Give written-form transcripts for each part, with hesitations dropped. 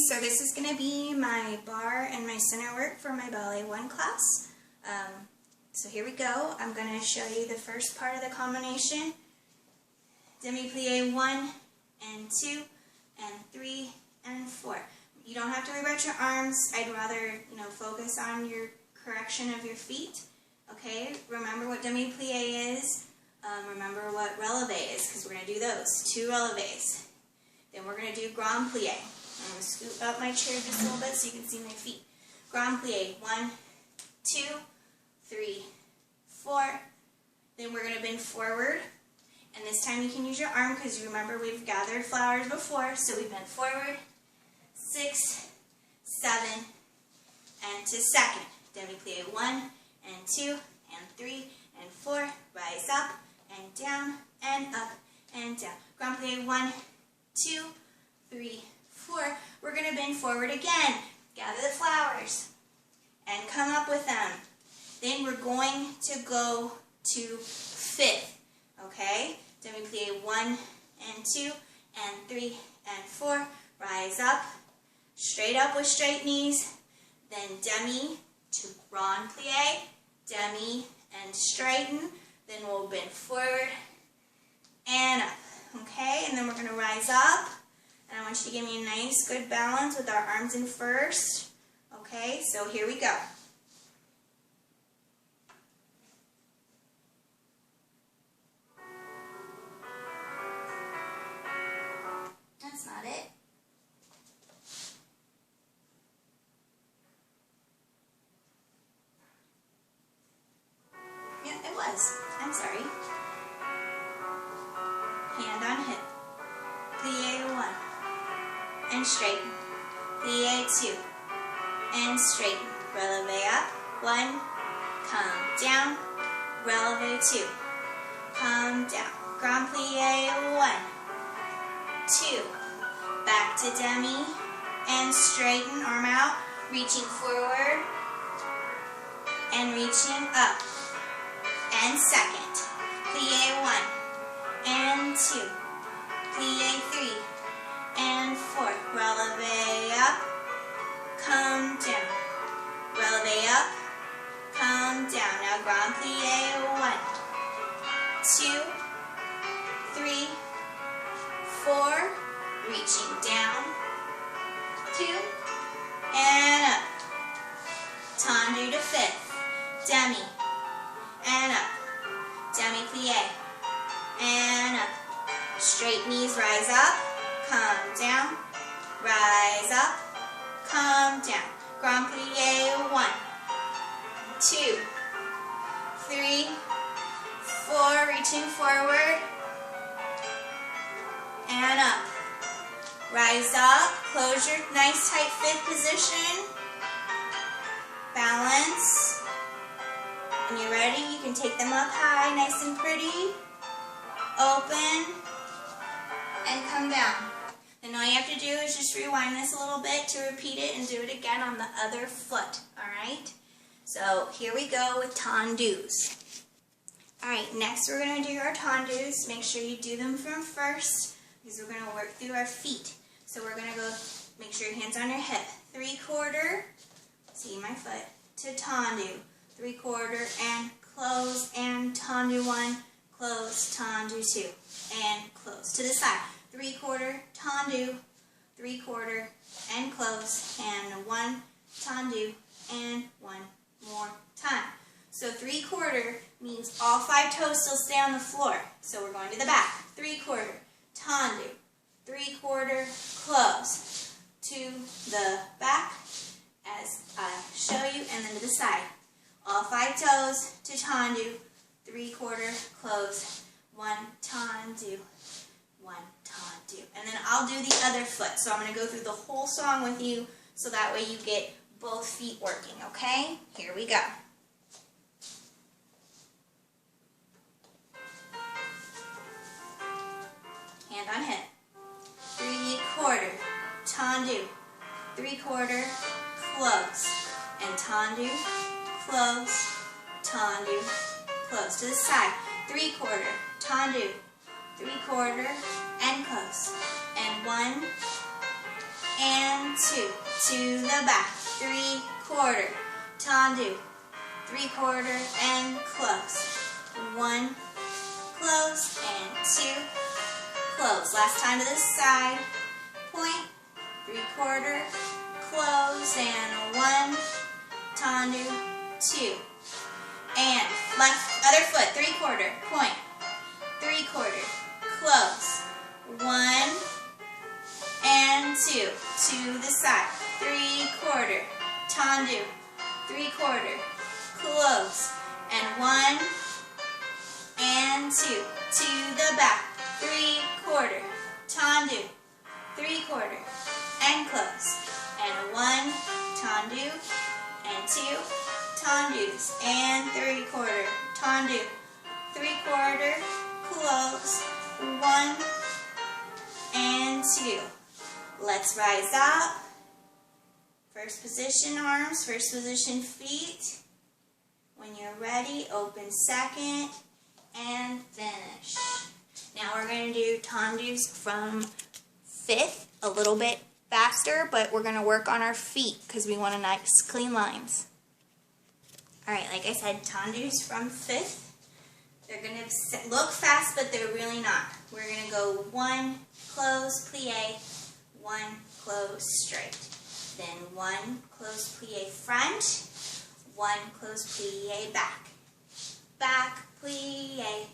So this is going to be my barre and my center work for my Ballet 1 class. So here we go. I'm going to show you the first part of the combination. Demi-plie 1 and 2 and 3 and 4. You don't have to worry about your arms. I'd rather, focus on your correction of your feet. Okay, remember what demi-plie is. Remember what releve is, because we're going to do those. 2 releves. Then we're going to do grand plie. I'm going to scoot up my chair just a little bit so you can see my feet. Grand plie. 1, 2, 3, 4. Then we're going to bend forward. And this time you can use your arm because you remember we've gathered flowers before. So we bend forward. 6, 7, and to second. Demi-plie 1 and 2 and 3 and 4. Rise up and down and up and down. Grand plie 1, 2, 3, 4. We're going to bend forward again. Gather the flowers and come up with them. Then we're going to go to 5th. Okay? Demi-plie 1 and 2 and 3 and 4. Rise up. Straight up with straight knees. Then demi to grand plie. Demi and straighten. Then we'll bend forward and up. Okay, and then we're going to rise up. And I want you to give me a nice, good balance with our arms in first. Okay, so here we go. That's not it. Yeah, it was. I'm sorry. Hand on hip. Plie 1 and straighten. Plie 2 and straighten. Releve up. 1. Come down. Releve 2. Come down. Grand plie 1. 2. Back to demi and straighten. Arm out. Reaching forward and reaching up. And second. Plie 1 and 2. Plie 3 and 4. Releve up, come down. Releve up, come down. Now grand plie 1, 2, 3, 4. Reaching down, 2, and up. Tendu to 5th. Demi, and up. Demi-plie, and up. Straight knees, rise up, come down, rise up, come down. Grand plie 1, 2, 3, 4, reaching forward, and up. Rise up, close your nice tight 5th position, balance. When you're ready, you can take them up high, nice and pretty, open, and come down. Then all you have to do is just rewind this a little bit to repeat it and do it again on the other foot. Alright? So here we go with tendus. Alright, next we're going to do our tendus. Make sure you do them from first because we're going to work through our feet. So we're going to go, make sure your hands on your hip. 3/4, see my foot, to tendu. 3/4 and close and tendu 1, close, tendu 2, and close. To the side. 3/4, tendu, 3/4, and close, and 1, tendu, and 1 more time. So 3/4 means all 5 toes still stay on the floor. So we're going to the back. 3/4, tendu, 3/4, close. To the back, as I show you, and then to the side. All 5 toes to tendu, 3/4, close, 1, tendu, 1, tendu. And then I'll do the other foot. So I'm going to go through the whole song with you so that way you get both feet working, okay? Here we go. Hand on hip. 3/4, tendu, 3/4, close, and tendu, close, tendu, close. To the side. 3/4, tendu, 3/4, and close. And 1, and 2, to the back, 3/4, tendu, 3/4 and close, 1, close, and 2, close. Last time to the side, point, 3/4, close, and 1, tendu, 2. And left, other foot, 3/4, point, 3/4, close, 1, and 2, to the side, 3/4, tendu, 3/4, close, and 1, and 2, to the back, 3/4, tendu, 3/4, and close, and 1, tendu, and 2, tendus, and 3/4, tendu, 3/4, close, 1, and 2. Let's rise up. First position arms, first position feet. When you're ready, open second, and finish. Now we're going to do tendus from 5th, a little bit faster, but we're going to work on our feet because we want a nice clean lines. Alright, like I said, tendus from 5th. They're going to look fast, but they're really not. We're going to go 1, close, plie, 1, close, straight. Then 1, close, plie, front, 1, close, plie, back. Back, plie,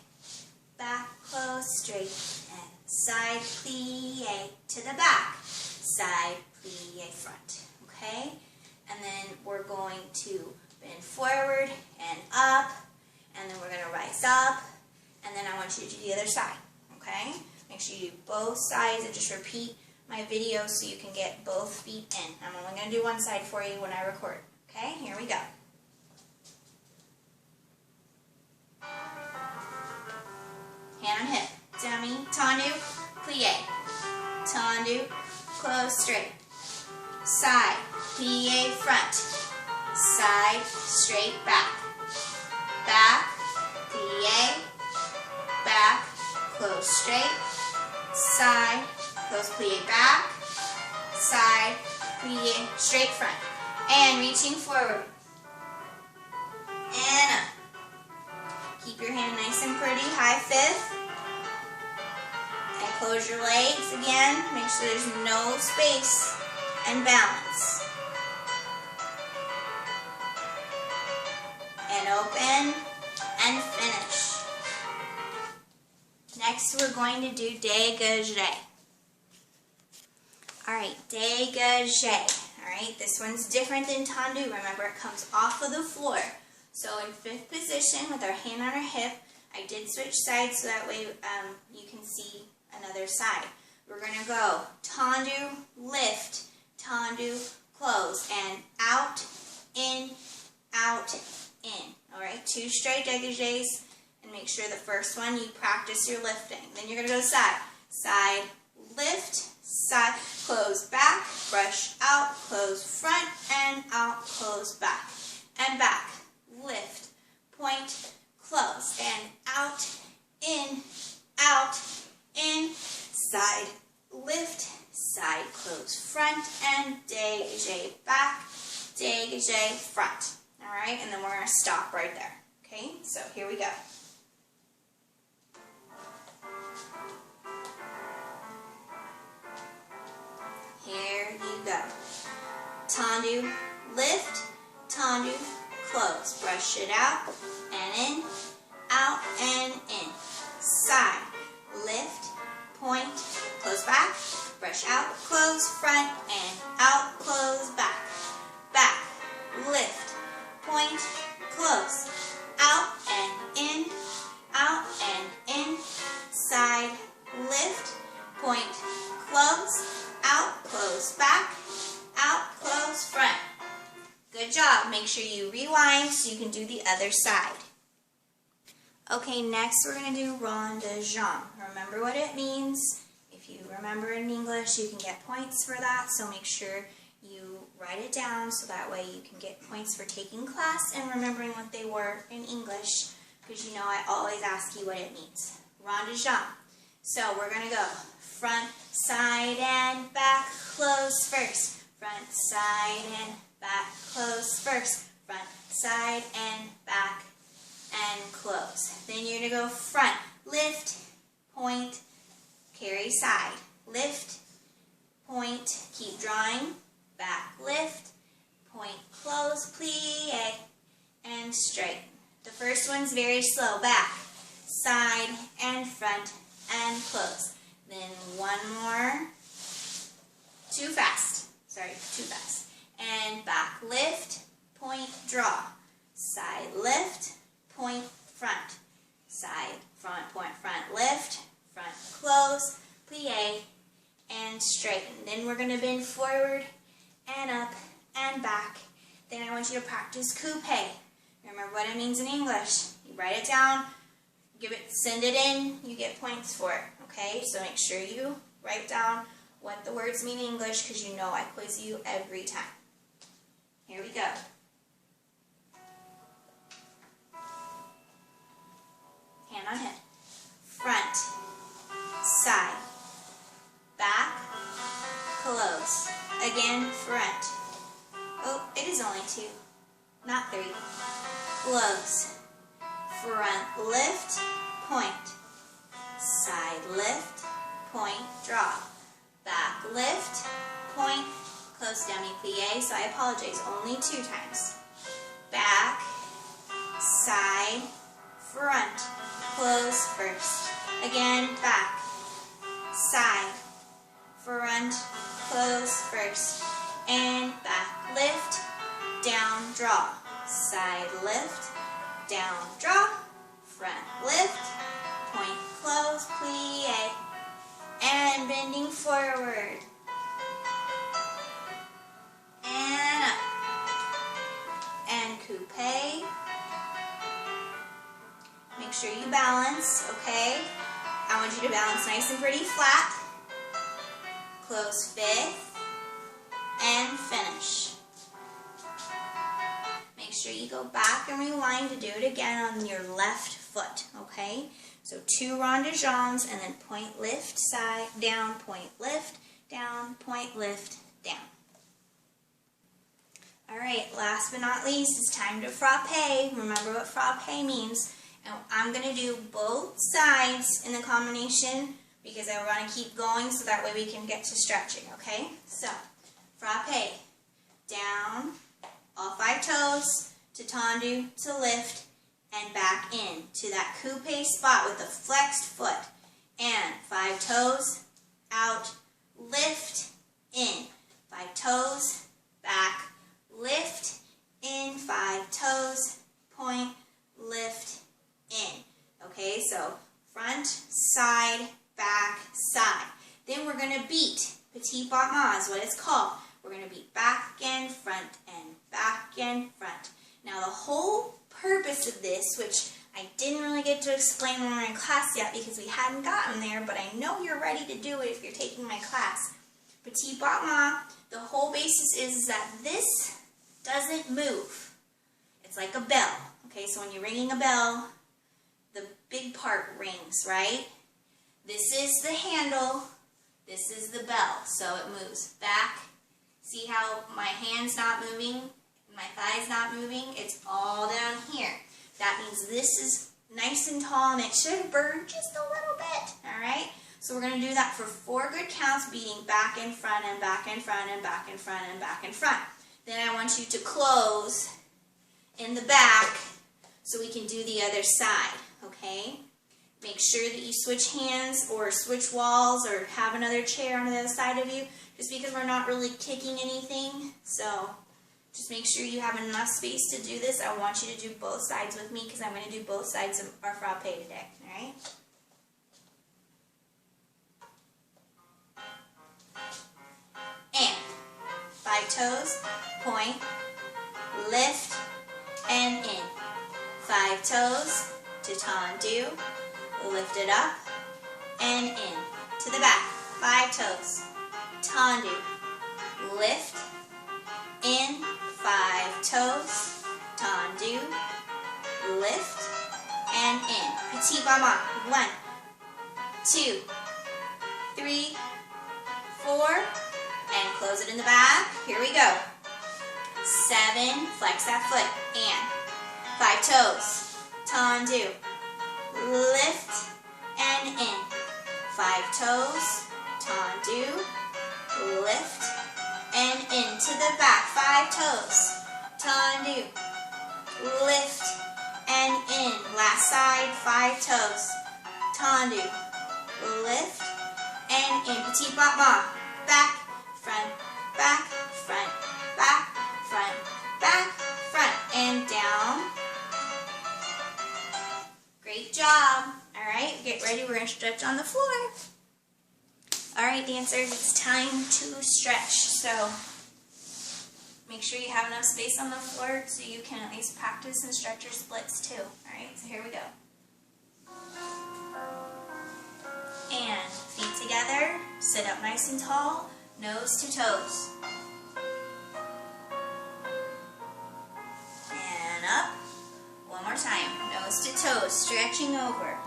back, close, straight, and side, plie, to the back. Side, plie, front. Okay? And then we're going to bend forward and up, and then we're going to rise up, and then I want you to do the other side, okay? Make sure you do both sides and just repeat my video so you can get both feet in. I'm only going to do one side for you when I record, okay? Here we go. Hand on hip, dummy, tendu, plie, tendu, close, straight, side, plie, front, side, straight, back, back, plie, back, close, straight, side, close, plie, back, side, plie, straight, front, and reaching forward, and up. Keep your hand nice and pretty, high 5th, and close your legs again, make sure there's no space, and balance. And open, and finish. Next we're going to do dégagé. Alright, dégagé. Alright, this one's different than tendu. Remember, it comes off of the floor. So in 5th position with our hand on our hip, I did switch sides so that way you can see another side. We're going to go tendu, lift, tendu, close, and out, in, Alright, 2 straight dégagés, and make sure the first one you practice your lifting. Then you're going to go side. Side, lift, side, close, back, brush out, close, front, and out, close, back. And back, lift, point, close, and out, in, side, lift, side, close, front, and dégagé, back, dégagé, front. Alright, and then we're going to stop right there. Okay, so here we go. Here you go. Tendu, lift, tendu, close. Brush it out, and in, out, and in. Side, lift, point, close back, brush out, close, front, and out, close, back. Back, lift, point, close, out, and in, side, lift, point, close, out, close, back, out, close, front. Good job. Make sure you rewind so you can do the other side. Okay, next we're going to do rond de jambe. Remember what it means. If you remember in English, you can get points for that, so make sure you write it down so that way you can get points for taking class and remembering what they were in English, because you know I always ask you what it means. Rond de jambe. So we're going to go front, side, and back, close first. front, side, and back, close, first, front, side, and back, and close. Then you're going to go front, lift, point, carry side, lift, point, keep drawing, back, lift, point, close, plie, and straighten. The first one's very slow, back, side, and front, and close. Then one more, too fast, and back, lift, point, draw, side, lift, point, front, side, front, point, front, lift, front, close, plie, and straighten. Then we're going to bend forward and up and back. Then I want you to practice coupe. Remember what it means in English. You write it down, send it in, you get points for it. Okay, so make sure you write down what the words mean in English, because you know I quiz you every time. Here we go. Hand on head. Front, side, back, close. Again, front. Oh, it is only 2, not 3. Close. Front, lift, point. Side, lift, point, draw. Back, lift, point, close, demi-plie. So I apologize, only 2 times. Back, side, front, close first. Again, back, side, front, close first. And back, lift, down, draw. Side, lift, down, draw. Front, lift, point, close, plie. And bending forward. And up. And coupe. Make sure you balance, okay? I want you to balance nice and pretty flat. Close 5th. And finish. Make sure you go back and rewind to do it again on your left foot, okay? So 2 rond de jambes, and then point, lift, side, down, point, lift, down, point, lift, down. All right, last but not least, it's time to frappe. Remember what frappe means. And I'm going to do both sides in the combination because I want to keep going so that way we can get to stretching, okay? So, frappe, down, all 5 toes, to tendu, to lift, and back in to that coupe spot with the flexed foot. And 5 toes, out, lift, in. 5 toes, back, lift, in. 5 toes, point, lift, in. Okay, so front, side, back, side. Then we're going to beat. Petit battement is what it's called. We're going to beat back and front and back and front. Now the whole purpose of this, which I didn't really get to explain when we were in class yet because we hadn't gotten there, but I know you're ready to do it if you're taking my class. Petit battement, the whole basis is that this doesn't move. It's like a bell. Okay, so when you're ringing a bell, the big part rings, right? This is the handle, this is the bell, so it moves back. See how my hand's not moving, my thigh's not moving? It's all down here. That means this is nice and tall and it should burn just a little bit, all right? So we're going to do that for 4 good counts, beating back and front and back and front and back and front and back and front. Then I want you to close in the back so we can do the other side, okay? Make sure that you switch hands or switch walls or have another chair on the other side of you, just because we're not really kicking anything. So just make sure you have enough space to do this. I want you to do both sides with me because I'm going to do both sides of our frappe today, all right? And 5 toes, point, lift, and in. 5 toes to tendu, lift it up, and in. To the back, 5 toes, tendu, lift, in, 5 toes, tendu, lift, and in. Petit battement, 1, 2, 3, 4, and close. close it in the back. Here we go. 7, flex that foot, and 5 toes, tendu, lift and in. 5 toes, tendu, lift and into the back. 5 toes, tendu, lift and in. Last side, 5 toes, tendu, lift and in. Petit pas pas. Back, front, back, front, back, front, back, front, and down. Great job. All right, get ready. We're going to stretch on the floor. All right, dancers, it's time to stretch. So make sure you have enough space on the floor so you can at least practice and stretch your splits too. All right, so here we go. And feet together, sit up nice and tall, nose to toes. And up. One more time, nose to toes, stretching over.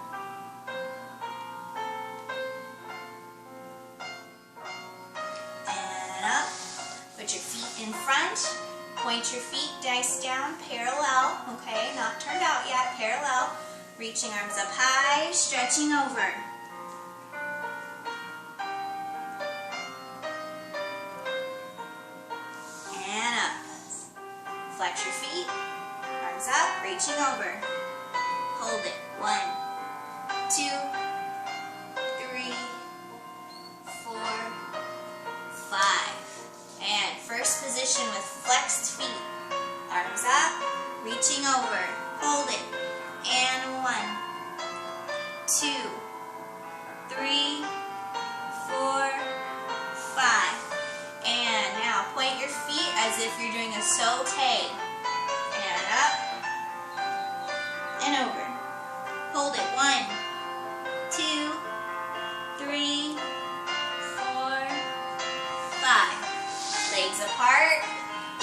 And up. Put your feet in front. Point your feet, dice down, parallel. Okay, not turned out yet, parallel. Reaching arms up high, stretching over. Flex your feet, arms up, reaching over. Hold it. 1, 2, 3, 4, 5. And first position with flexed feet. Arms up, reaching over. Hold it. And 1, 2, 3, 4, 5. And now point your feet as if you're doing a saute. And up and over. Hold it. 1, 2, 3, 4, 5. Legs apart,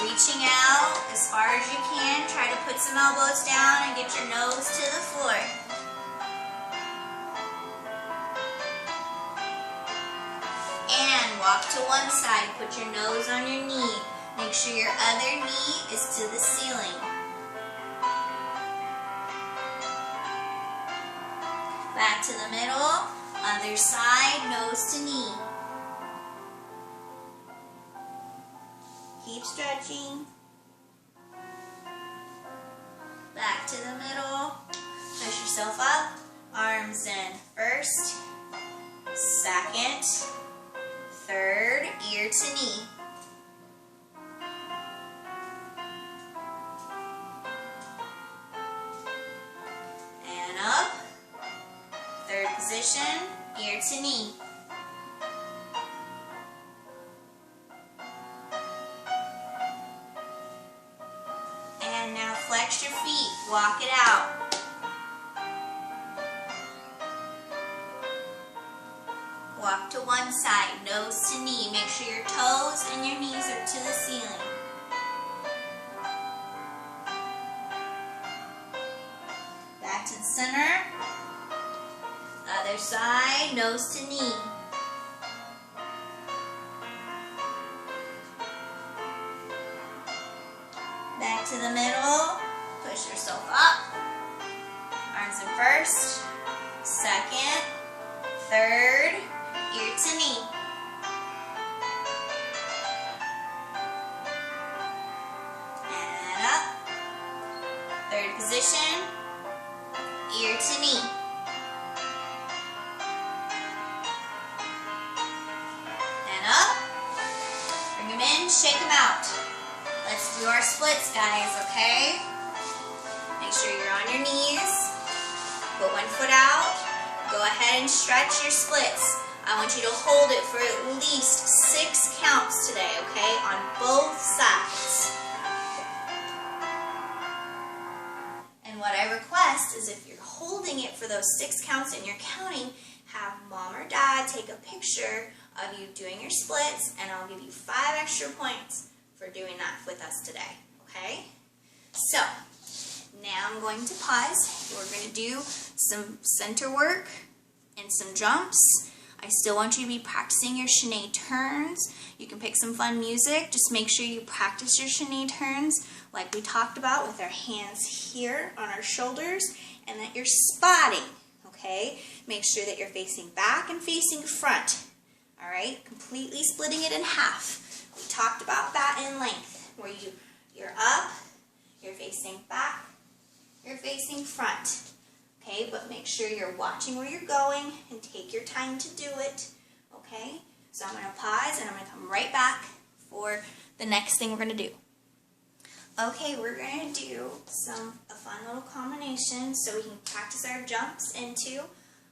reaching out as far as you can. Try to put some elbows down and get your nose to the floor. And walk to one side, put your nose on your knee. Make sure your other knee is to the ceiling. Back to the middle, other side, nose to knee. Keep stretching. Back to the middle, push yourself up, arms in. First, second, third, ear to knee. And up. Third position, ear to knee. And now flex your feet, walk it out. Walk to one side, nose to knee. Make sure your toes and your knees are to the ceiling. Back to the center. Other side, nose to knee. Back to the middle. Push yourself up. Arms in first, second, third, ear to knee. And up. Third position, ear to knee. And up. Bring them in, shake them out. Let's do our splits, guys, okay? Make sure you're on your knees. Put one foot out. Go ahead and stretch your splits. I want you to hold it for at least 6 counts today, okay? On both sides. And what I request is if you're holding it for those 6 counts and you're counting, have mom or dad take a picture of you doing your splits, and I'll give you 5 extra points for doing that with us today, okay? So, now I'm going to pause. We're going to do some center work and some jumps. I still want you to be practicing your chaîné turns. You can pick some fun music. Just make sure you practice your chaîné turns like we talked about with our hands here on our shoulders and that you're spotting, okay? Make sure that you're facing back and facing front, all right? Completely splitting it in half. We talked about that in length, where you're up, you're facing back, you're facing front. Okay, but make sure you're watching where you're going and take your time to do it. Okay, so I'm going to pause and I'm going to come right back for the next thing we're going to do. Okay, we're going to do a fun little combination so we can practice our jumps into.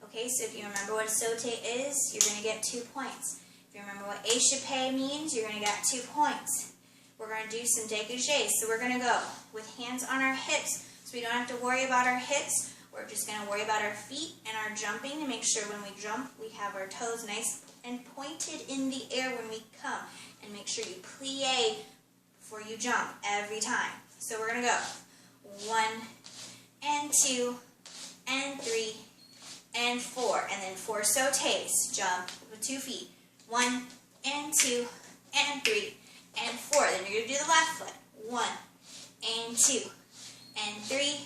Okay, so if you remember what a sauté is, you're going to get 2 points. If you remember what échappé means, you're going to get 2 points. We're going to do some dégagés, so we're going to go with hands on our hips so we don't have to worry about our hips. We're just going to worry about our feet and our jumping to make sure when we jump we have our toes nice and pointed in the air when we come. And make sure you plie before you jump every time. So we're going to go 1 and 2 and 3 and 4. And then 4 sautés. Jump with 2 feet. 1 and 2 and 3 and 4. Then you're going to do the left foot. 1 and 2 and 3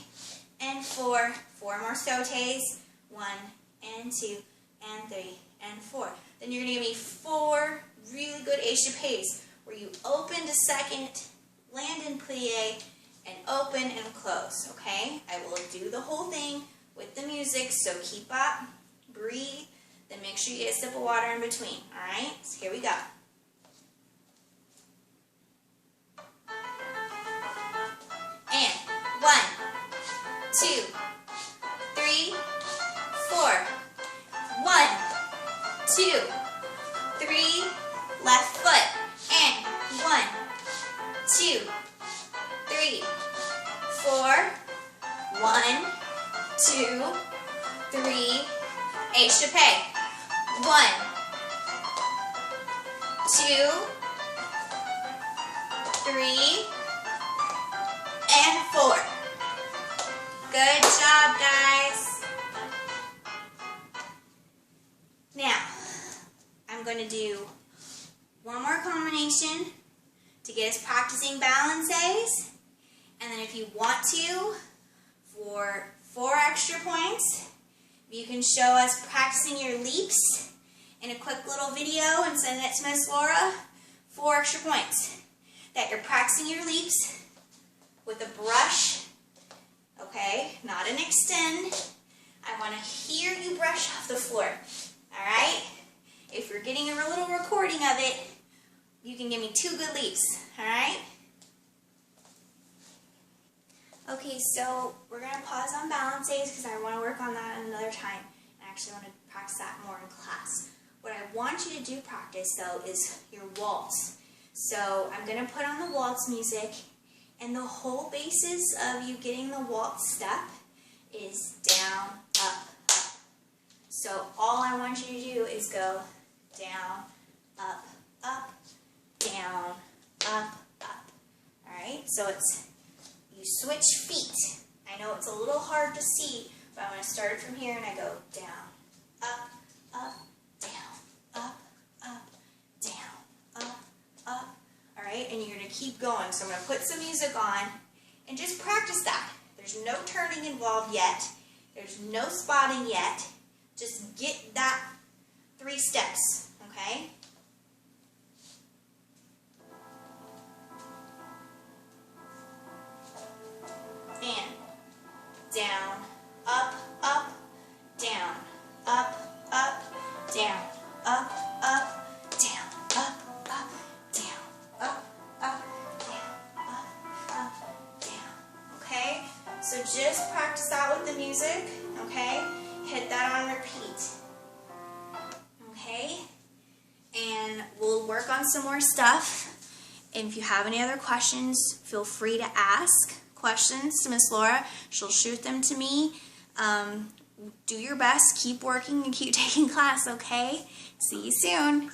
and 4. 4 more sautés. 1 and 2 and 3 and 4. Then you're going to give me 4 really good échappés where you open to second, land and plie, and open and close. Okay? I will do the whole thing with the music, so keep up, breathe, then make sure you get a sip of water in between. Alright? So here we go. And 1, 2, 3, 4. 1, 2, 3, left foot. And 1, 2, 3, 4. 1, 2, 3, échappé. 1, 2, 3, and 4. Good job, guys. Now, I'm going to do one more combination to get us practicing balances. And then if you want to, for 4 extra points, you can show us practicing your leaps in a quick little video and send it to Miss Laura. 4 extra points. That you're practicing your leaps with a brush, okay, not an extend. I want to hear you brush off the floor, alright? If you're getting a little recording of it, you can give me 2 good leaps, alright? Okay, so we're going to pause on balances because I want to work on that another time. I actually want to practice that more in class. What I want you to do practice, though, is your waltz. So I'm going to put on the waltz music, and the whole basis of you getting the waltz step is down, up, up. So all I want you to do is go down, up, up, down, up, up. Alright, so it's, you switch feet. I know it's a little hard to see, but I'm going to start from here and I go down, up, up, down, up, up, down, up, up. Alright, and you're going to keep going. So I'm going to put some music on and just practice that. There's no turning involved yet. There's no spotting yet. Just get that 3 steps, okay? And down, up, up, down, up, up, down, up, up, down, up, up, down, up, up, down, up, down. Okay? So just practice that with the music, okay? Hit that on repeat. Okay? And we'll work on some more stuff. And if you have any other questions, feel free to ask questions to Miss Laura. She'll shoot them to me. Do your best, keep working, and keep taking class, okay? See you soon.